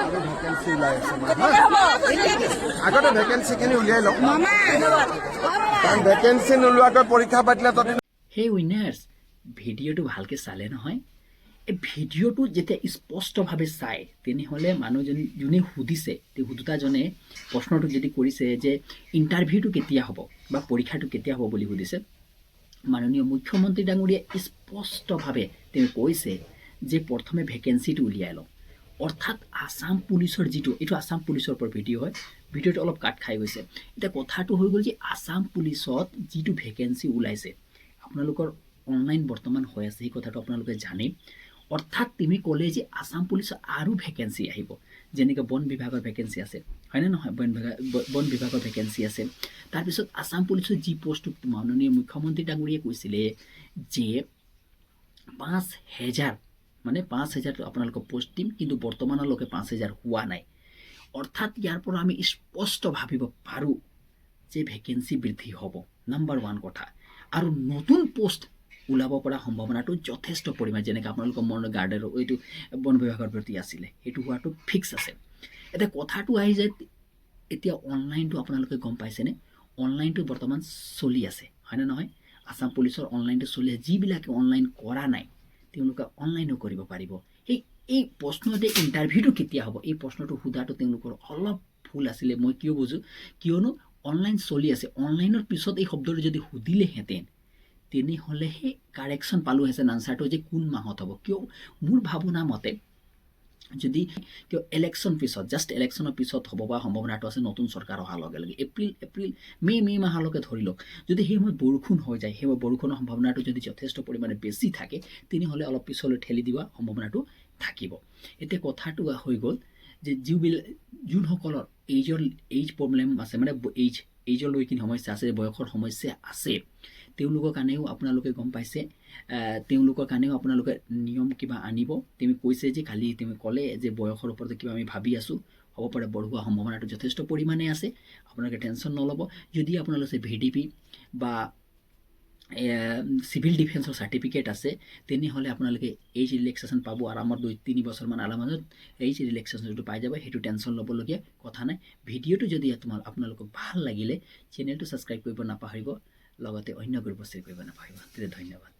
আৰু ভেকেঞ্চি ওলাই আছে আগতে ভেকেঞ্চিখিনি উলিয়াই লওঁ কাৰণ ভেকেঞ্চি নোলোৱাকৈ পৰীক্ষা পাতিলে তহঁতি সেই উইনাৰ্ছ ভিডিঅ'টো ভালকৈ চালে নহয় এই ভিডিঅ'টো যেতিয়া স্পষ্টভাৱে চায় তেনেহ'লে মানুহজন যোনে সুধিছে তেওঁ সুধোতাজনে প্ৰশ্নটো যদি কৰিছে যে ইণ্টাৰভিউটো কেতিয়া হ'ব বা পৰীক্ষাটো কেতিয়া হ'ব বুলি সুধিছে মাননীয় মুখ্যমন্ত্ৰী ডাঙৰীয়াই স্পষ্টভাৱে তেওঁ কৈছে যে প্ৰথমে ভেকেঞ্চিটো উলিয়াই লওঁ অৰ্থাৎ আসাম পুলিচৰ যিটো এইটো আসাম পুলিচৰ ওপৰত ভিডিঅ' হয় ভিডিঅ'টো অলপ কাট খাই গৈছে এতিয়া কথাটো হৈ গ'ল যে আসাম পুলিচত যিটো ভেকেঞ্চি ওলাইছে আপোনালোকৰ অনলাইন বৰ্তমান হৈ আছে সেই কথাটো আপোনালোকে জানে অৰ্থাৎ তুমি ক'লে যে আসাম পুলিচৰ আৰু ভেকেঞ্চি আহিব যেনেকৈ বন বিভাগৰ ভেকেঞ্চি আছে হয়নে নহয় বন বিভাগৰ ভেকেঞ্চি আছে তাৰপিছত আসাম পুলিচৰ যি পষ্টটো মাননীয় মুখ্যমন্ত্ৰী ডাঙৰীয়াই কৈছিলে যে ৫,০০০ মানে ৫,০০০ আপোনালোকক পোষ্ট দিম কিন্তু বৰ্তমানলৈকে ৫,০০০ হোৱা নাই অৰ্থাৎ ইয়াৰ পৰা আমি স্পষ্ট ভাবিব পাৰোঁ যে ভেকেঞ্চি বৃদ্ধি হ'ব নাম্বাৰ 1 কথা আৰু নতুন পোষ্ট ওলাব পৰা সম্ভাৱনাটো যথেষ্ট পৰিমাণ যেনেকৈ আপোনালোকৰ মনৰ গাৰ্ডেনৰ এইটো বন বিভাগৰ প্ৰতি আছিলে সেইটো হোৱাটো ফিক্স আছে এতিয়া কথাটো আহি যায় এতিয়া অনলাইনটো আপোনালোকে গম পাইছেনে অনলাইনটো বৰ্তমান চলি আছে হয়নে নহয় আসাম পুলিচৰ অনলাইনটো চলি আছে যিবিলাকে অনলাইন কৰা নাই তেওঁলোকে অনলাইনো কৰিব পাৰিব এই প্ৰশ্নতে ইণ্টাৰভিউটো কেতিয়া হ'ব এই প্ৰশ্নটো সোধাটো তেওঁলোকৰ অলপ ভুল আছিলে মই কিয় বুজোঁ কিয়নো অনলাইন চলি আছে অনলাইনৰ পিছত এই শব্দটো যদি সুধিলেহেঁতেন তেনেহ'লেহে কাৰেকশ্যন পালোহেঁতেন আনচাৰটো যে কোন মাহত হ'ব কিয় মোৰ ভাৱনা মতে যদি কিয় ইলেকশ্যন পিছত জাষ্ট ইলেকশ্যনৰ পিছত হ'ব পৰা সম্ভাৱনাটো আছে নতুন চৰকাৰ অহাৰ লগে লগে এপ্ৰিল মে' মাহলৈকে ধৰি লওক যদি সেই সময়ত বৰষুণ হৈ যায় সেই বৰষুণৰ সম্ভাৱনাটো যদি যথেষ্ট পৰিমাণে বেছি থাকে তেনেহ'লে অলপ পিছলৈ ঠেলি দিয়া সম্ভাৱনাটো থাকিব এতিয়া কথাটো হৈ গ'ল যে যোনসকলৰ এইজ প্ৰব্লেম আছে মানে এইজৰ লৈ কিনে সমস্যা আছে বয়সৰ সমস্যা আছে তেওঁলোকৰ কাৰণেও আপোনালোকে গম পাইছে তেওঁলোকৰ কাৰণেও আপোনালোকে নিয়ম কিবা আনিব তুমি কৈছে যে কালি তুমি ক'লে যে বয়সৰ ওপৰত কিবা আমি ভাবি আছোঁ হ'ব পাৰে বঢ়োৱা সম্ভাৱনাটো যথেষ্ট পৰিমাণে আছে আপোনালোকে টেনশ্যন নল'ব যদি আপোনালোকে VDP বা চিভিল ডিফেন্সৰ চাৰ্টিফিকেট আছে তেনেহ'লে আপোনালোকে এইজ ৰিলেক্সেশ্যন পাব আৰামত 2-3 বছৰমান আৰামত এইজ ৰিলেক্সেশ্যনটো পাই যাব সেইটো টেনশ্যন ল'বলগীয়া কথা নাই ভিডিঅ'টো যদি আপোনালোকক ভাল লাগিলে চেনেলটো ছাবস্ক্ৰাইব কৰিব নাপাহৰিব লগতে অন্য গ্ৰুপত শ্বেয়াৰ কৰিব নাপাহৰিব তেতিয়া ধন্যবাদ